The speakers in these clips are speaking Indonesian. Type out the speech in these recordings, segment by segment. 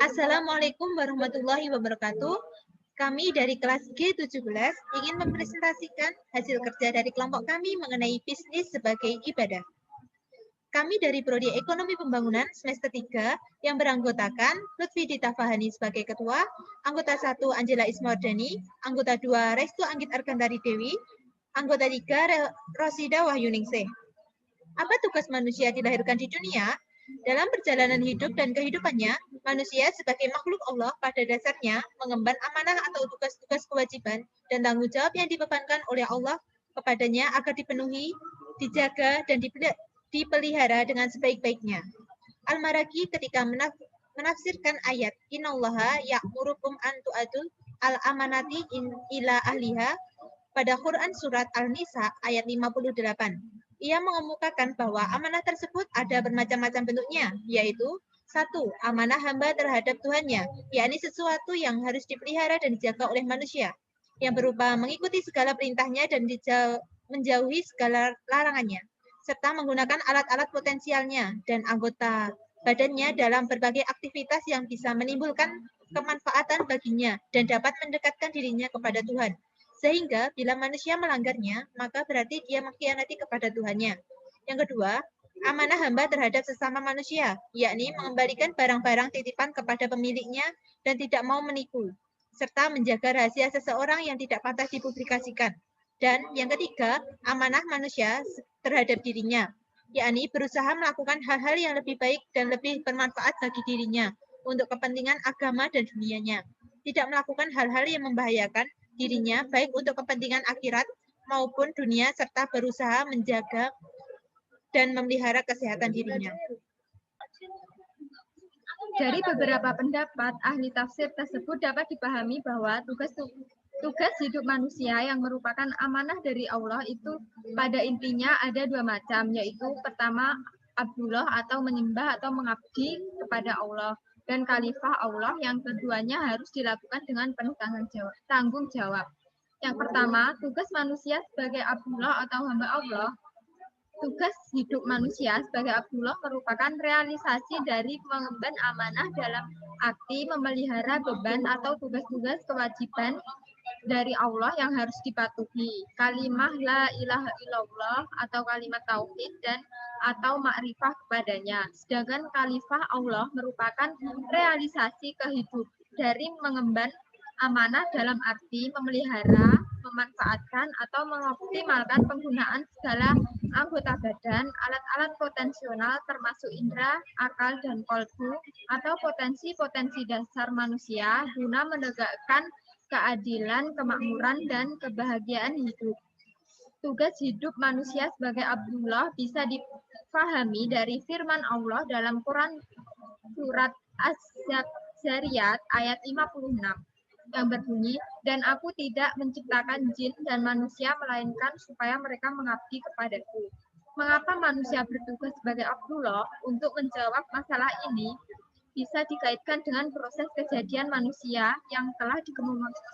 Assalamualaikum warahmatullahi wabarakatuh. Kami dari kelas G17 ingin mempresentasikan hasil kerja dari kelompok kami mengenai bisnis sebagai ibadah. Kami dari Prodi Ekonomi Pembangunan semester 3 yang beranggotakan Lutfi Dita Fahani sebagai ketua, anggota 1 Angela Ismordani, anggota 2 Restu Anggit Arkantari Dewi, anggota 3 Rosida Wahyuningsih. Apa tugas manusia dilahirkan di dunia? Dalam perjalanan hidup dan kehidupannya, manusia sebagai makhluk Allah pada dasarnya mengemban amanah atau tugas-tugas kewajiban dan tanggung jawab yang dibebankan oleh Allah kepadanya agar dipenuhi, dijaga, dan dipelihara dengan sebaik-baiknya. Al-Maragi ketika menafsirkan ayat Innallaha ya'murukum an tu'adul al-amanati ila ahliha pada Quran Surat Al-Nisa ayat 58. Ia mengemukakan bahwa amanah tersebut ada bermacam-macam bentuknya, yaitu 1. Amanah hamba terhadap Tuhannya, yakni sesuatu yang harus dipelihara dan dijaga oleh manusia, yang berupa mengikuti segala perintahnya dan menjauhi segala larangannya, serta menggunakan alat-alat potensialnya dan anggota badannya dalam berbagai aktivitas yang bisa menimbulkan kemanfaatan baginya dan dapat mendekatkan dirinya kepada Tuhan. Sehingga bila manusia melanggarnya, maka berarti dia mengkhianati kepada Tuhannya. Yang kedua, amanah hamba terhadap sesama manusia, yakni mengembalikan barang-barang titipan kepada pemiliknya dan tidak mau menipu, serta menjaga rahasia seseorang yang tidak pantas dipublikasikan. Dan yang ketiga, amanah manusia terhadap dirinya, yakni berusaha melakukan hal-hal yang lebih baik dan lebih bermanfaat bagi dirinya untuk kepentingan agama dan dunianya. Tidak melakukan hal-hal yang membahayakan dirinya baik untuk kepentingan akhirat maupun dunia serta berusaha menjaga dan memelihara kesehatan dirinya. Dari beberapa pendapat ahli tafsir tersebut dapat dipahami bahwa tugas hidup manusia yang merupakan amanah dari Allah itu pada intinya ada dua macam, yaitu pertama Abdullah atau menyembah atau mengabdi kepada Allah, dan khalifah Allah yang keduanya harus dilakukan dengan penuh tanggung jawab. Yang pertama, tugas manusia sebagai Abdullah atau hamba Allah. Tugas hidup manusia sebagai Abdullah merupakan realisasi dari mengemban amanah dalam arti memelihara beban atau tugas-tugas kewajiban dari Allah yang harus dipatuhi. Kalimah la ilaha illallah atau kalimat tauhid dan atau makrifah kepadanya. Sedangkan khalifah Allah merupakan realisasi kehidupan dari mengemban amanah dalam arti memelihara, memanfaatkan atau mengoptimalkan penggunaan segala anggota badan, alat-alat potensial termasuk indera, akal, dan kolbu atau potensi-potensi dasar manusia guna menegakkan keadilan, kemakmuran, dan kebahagiaan hidup. Tugas hidup manusia sebagai Abdullah bisa dipahami dari firman Allah dalam Quran Surat Az-Zariyat ayat 56 yang berbunyi, dan aku tidak menciptakan jin dan manusia melainkan supaya mereka mengabdi kepadaku. Mengapa manusia bertugas sebagai Abdullah? Untuk menjawab masalah ini, bisa dikaitkan dengan proses kejadian manusia yang telah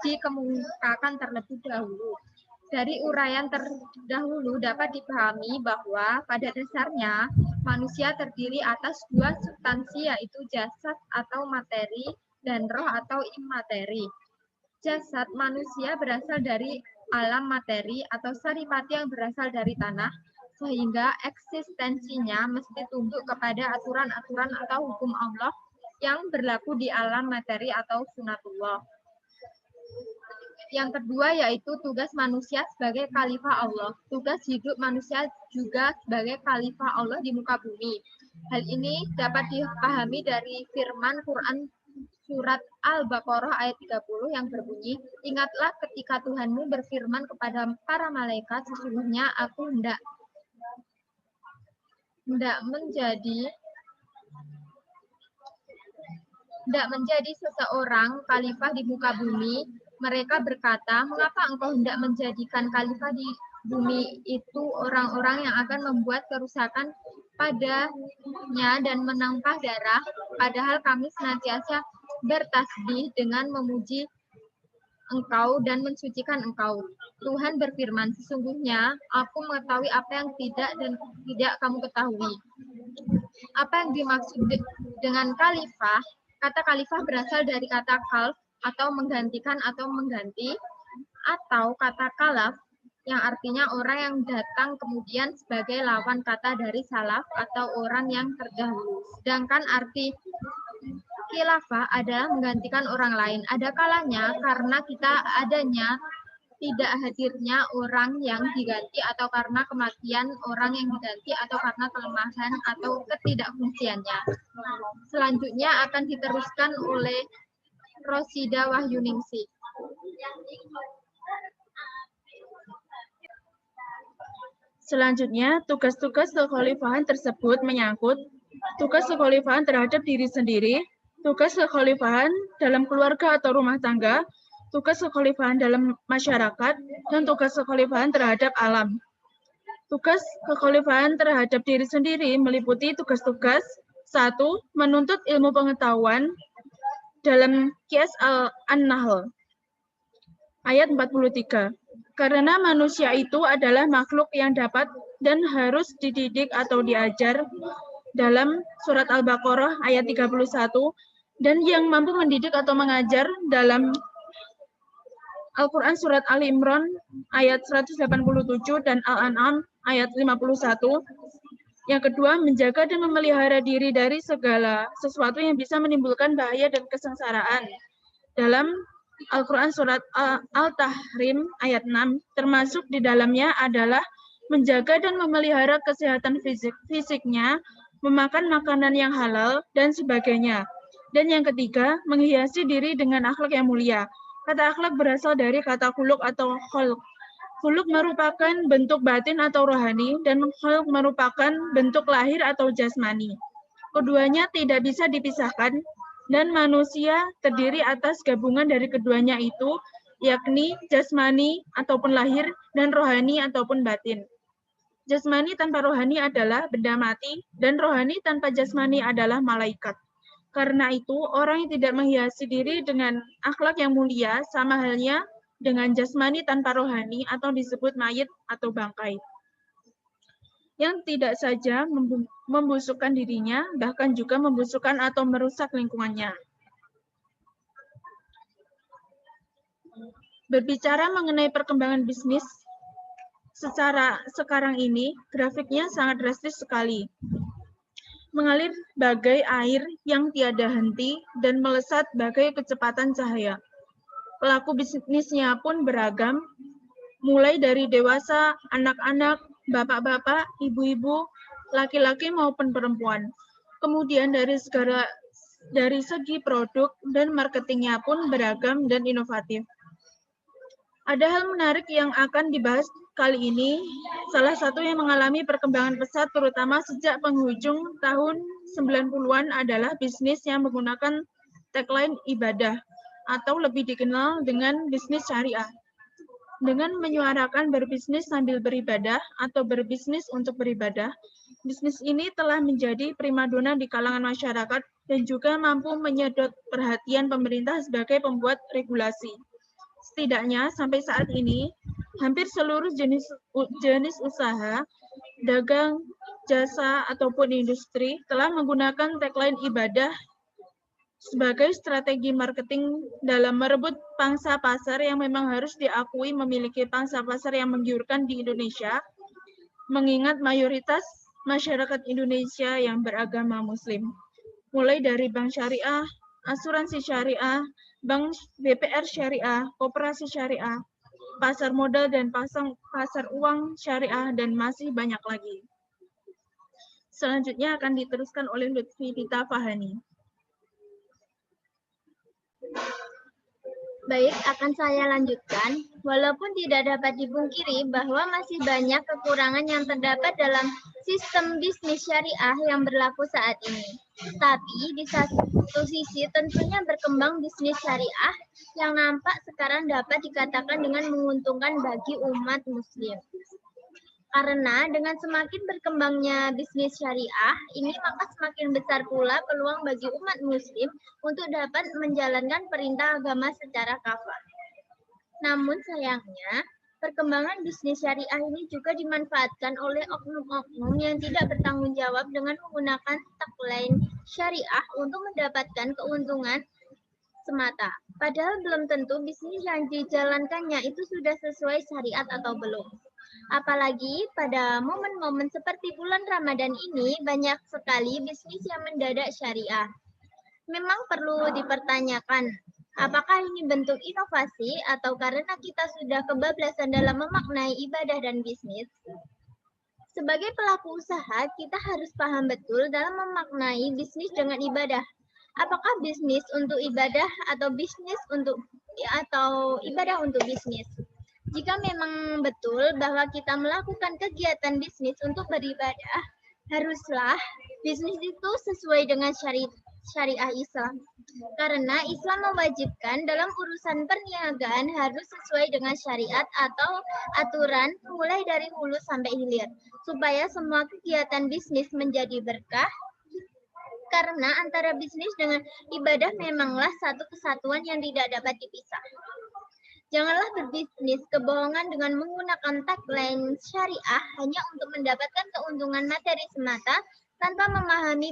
dikemukakan terlebih dahulu. Dari uraian terdahulu dapat dipahami bahwa pada dasarnya manusia terdiri atas dua substansi, yaitu jasad atau materi dan roh atau imateri. Jasad manusia berasal dari alam materi atau saripati yang berasal dari tanah, sehingga eksistensinya mesti tunduk kepada aturan-aturan atau hukum Allah yang berlaku di alam materi atau sunatullah. Yang kedua yaitu tugas manusia sebagai khalifah Allah. Tugas hidup manusia juga sebagai khalifah Allah di muka bumi. Hal ini dapat dipahami dari firman Quran Surat Al-Baqarah ayat 30 yang berbunyi, ingatlah ketika Tuhanmu berfirman kepada para malaikat, sesungguhnya aku hendak menjadi seseorang khalifah di muka bumi. Mereka berkata, mengapa engkau hendak menjadikan khalifah di bumi itu orang-orang yang akan membuat kerusakan padanya dan menampah darah, padahal kami senantiasa bertasbih dengan memuji engkau dan mensucikan engkau. Tuhan berfirman, sesungguhnya aku mengetahui apa yang tidak kamu ketahui. Apa yang dimaksud dengan khalifah? Kata khalifah berasal dari kata khalf atau menggantikan atau mengganti, atau kata khalaf yang artinya orang yang datang kemudian sebagai lawan kata dari salaf atau orang yang terdahulu. Sedangkan arti khilafah adalah menggantikan orang lain. Ada kalanya karena kita adanya tidak hadirnya orang yang diganti atau karena kematian orang yang diganti atau karena kelemahan atau ketidakfungsiannya. Selanjutnya akan diteruskan oleh Rosida Wahyuningsih. Selanjutnya, tugas-tugas kekhalifahan tersebut menyangkut tugas kekhalifahan terhadap diri sendiri, tugas kekhalifahan dalam keluarga atau rumah tangga, tugas kekhalifahan dalam masyarakat, dan tugas kekhalifahan terhadap alam. Tugas kekhalifahan terhadap diri sendiri meliputi tugas-tugas 1. Menuntut ilmu pengetahuan dalam Qiyas An-Nahl ayat 43. Karena manusia itu adalah makhluk yang dapat dan harus dididik atau diajar dalam surat Al-Baqarah ayat 31 dan yang mampu mendidik atau mengajar dalam Al-Quran surat Ali Imran ayat 187 dan Al-An'am ayat 51. Yang kedua, menjaga dan memelihara diri dari segala sesuatu yang bisa menimbulkan bahaya dan kesengsaraan. Dalam Al-Quran surat Al-Tahrim ayat 6, termasuk di dalamnya adalah menjaga dan memelihara kesehatan fisiknya, memakan makanan yang halal, dan sebagainya. Dan yang ketiga, menghiasi diri dengan akhlak yang mulia. Kata akhlak berasal dari kata khuluq atau khulq. Khuluq merupakan bentuk batin atau rohani, dan khulq merupakan bentuk lahir atau jasmani. Keduanya tidak bisa dipisahkan, dan manusia terdiri atas gabungan dari keduanya itu, yakni jasmani ataupun lahir, dan rohani ataupun batin. Jasmani tanpa rohani adalah benda mati, dan rohani tanpa jasmani adalah malaikat. Karena itu, orang yang tidak menghiasi diri dengan akhlak yang mulia sama halnya dengan jasmani tanpa rohani atau disebut mayit atau bangkai. Yang tidak saja membusukkan dirinya, bahkan juga membusukkan atau merusak lingkungannya. Berbicara mengenai perkembangan bisnis, secara sekarang ini, grafiknya sangat drastis sekali. Mengalir bagai air yang tiada henti dan melesat bagai kecepatan cahaya. Pelaku bisnisnya pun beragam, mulai dari dewasa, anak-anak, bapak-bapak, ibu-ibu, laki-laki maupun perempuan. Kemudian dari segi produk dan marketingnya pun beragam dan inovatif. Ada hal menarik yang akan dibahas kali ini, salah satu yang mengalami perkembangan pesat terutama sejak penghujung tahun 90-an adalah bisnis yang menggunakan tagline ibadah atau lebih dikenal dengan bisnis syariah. Dengan menyuarakan berbisnis sambil beribadah atau berbisnis untuk beribadah, bisnis ini telah menjadi primadona di kalangan masyarakat dan juga mampu menyedot perhatian pemerintah sebagai pembuat regulasi. Setidaknya sampai saat ini, hampir seluruh jenis usaha, dagang, jasa, ataupun industri telah menggunakan tagline ibadah sebagai strategi marketing dalam merebut pangsa pasar yang memang harus diakui memiliki pangsa pasar yang menggiurkan di Indonesia, mengingat mayoritas masyarakat Indonesia yang beragama Muslim. Mulai dari bank syariah, asuransi syariah, bank BPR syariah, koperasi syariah, pasar modal dan pasar uang syariah, dan masih banyak lagi. Selanjutnya akan diteruskan oleh Lutfi Tita Fahani. Baik, akan saya lanjutkan. Walaupun tidak dapat dipungkiri bahwa masih banyak kekurangan yang terdapat dalam sistem bisnis syariah yang berlaku saat ini. Tapi di satu sisi tentunya berkembang bisnis syariah yang nampak sekarang dapat dikatakan dengan menguntungkan bagi umat muslim. Karena dengan semakin berkembangnya bisnis syariah, ini maka semakin besar pula peluang bagi umat muslim untuk dapat menjalankan perintah agama secara kafah. Namun sayangnya, Perkembangan bisnis syariah ini juga dimanfaatkan oleh oknum-oknum yang tidak bertanggung jawab dengan menggunakan tagline syariah untuk mendapatkan keuntungan semata. Padahal belum tentu bisnis yang dijalankannya itu sudah sesuai syariat atau belum. Apalagi pada momen-momen seperti bulan Ramadan ini banyak sekali bisnis yang mendadak syariah. Memang perlu dipertanyakan, apakah ini bentuk inovasi atau karena kita sudah kebablasan dalam memaknai ibadah dan bisnis? Sebagai pelaku usaha, kita harus paham betul dalam memaknai bisnis dengan ibadah. Apakah bisnis untuk ibadah atau ibadah untuk bisnis? Jika memang betul bahwa kita melakukan kegiatan bisnis untuk beribadah, haruslah bisnis itu sesuai dengan syariah Islam. Karena Islam mewajibkan dalam urusan perniagaan harus sesuai dengan syariat atau aturan mulai dari hulu sampai hilir, supaya semua kegiatan bisnis menjadi berkah. Karena antara bisnis dengan ibadah memanglah satu kesatuan yang tidak dapat dipisah. Janganlah berbisnis kebohongan dengan menggunakan tagline syariah hanya untuk mendapatkan keuntungan materi semata tanpa memahami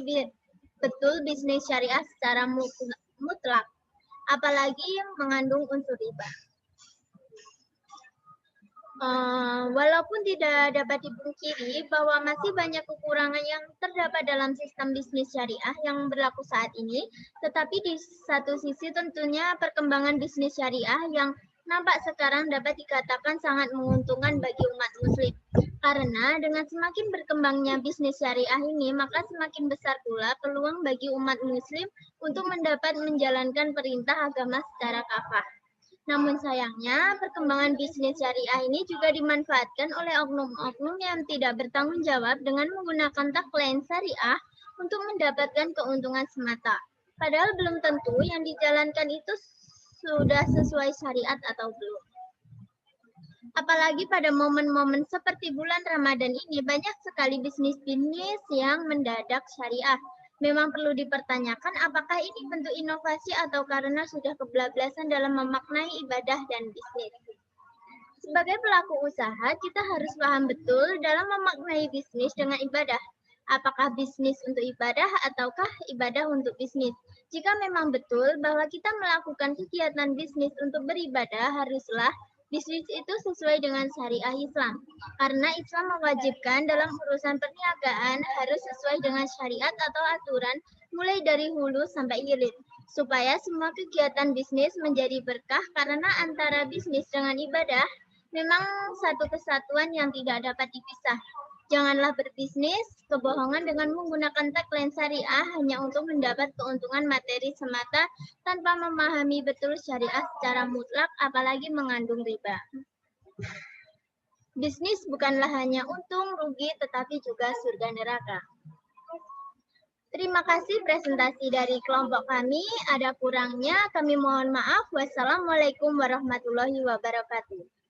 betul bisnis syariah secara mutlak, apalagi yang mengandung unsur riba. Walaupun tidak dapat dipungkiri bahwa masih banyak kekurangan yang terdapat dalam sistem bisnis syariah yang berlaku saat ini, tetapi di satu sisi tentunya perkembangan bisnis syariah yang nampak sekarang dapat dikatakan sangat menguntungkan bagi umat muslim. Karena dengan semakin berkembangnya bisnis syariah ini, maka semakin besar pula peluang bagi umat muslim untuk mendapat menjalankan perintah agama secara kafah. Namun sayangnya, perkembangan bisnis syariah ini juga dimanfaatkan oleh oknum-oknum yang tidak bertanggung jawab dengan menggunakan tagline syariah untuk mendapatkan keuntungan semata. Padahal belum tentu yang dijalankan itu sudah sesuai syariat atau belum. Apalagi pada momen-momen seperti bulan Ramadan ini, banyak sekali bisnis-bisnis yang mendadak syariah. Memang perlu dipertanyakan apakah ini bentuk inovasi atau karena sudah kebablasan dalam memaknai ibadah dan bisnis. Sebagai pelaku usaha, kita harus paham betul dalam memaknai bisnis dengan ibadah. Apakah bisnis untuk ibadah ataukah ibadah untuk bisnis? Jika memang betul bahwa kita melakukan kegiatan bisnis untuk beribadah, haruslah bisnis itu sesuai dengan syariah Islam. Karena Islam mewajibkan dalam urusan perniagaan harus sesuai dengan syariat atau aturan mulai dari hulu sampai hilir. Supaya semua kegiatan bisnis menjadi berkah karena antara bisnis dengan ibadah memang satu kesatuan yang tidak dapat dipisah. Janganlah berbisnis kebohongan dengan menggunakan tagline syariah hanya untuk mendapat keuntungan materi semata tanpa memahami betul syariah secara mutlak, apalagi mengandung riba. Bisnis bukanlah hanya untung, rugi, tetapi juga surga neraka. Terima kasih presentasi dari kelompok kami. Ada kurangnya kami mohon maaf. Wassalamualaikum warahmatullahi wabarakatuh.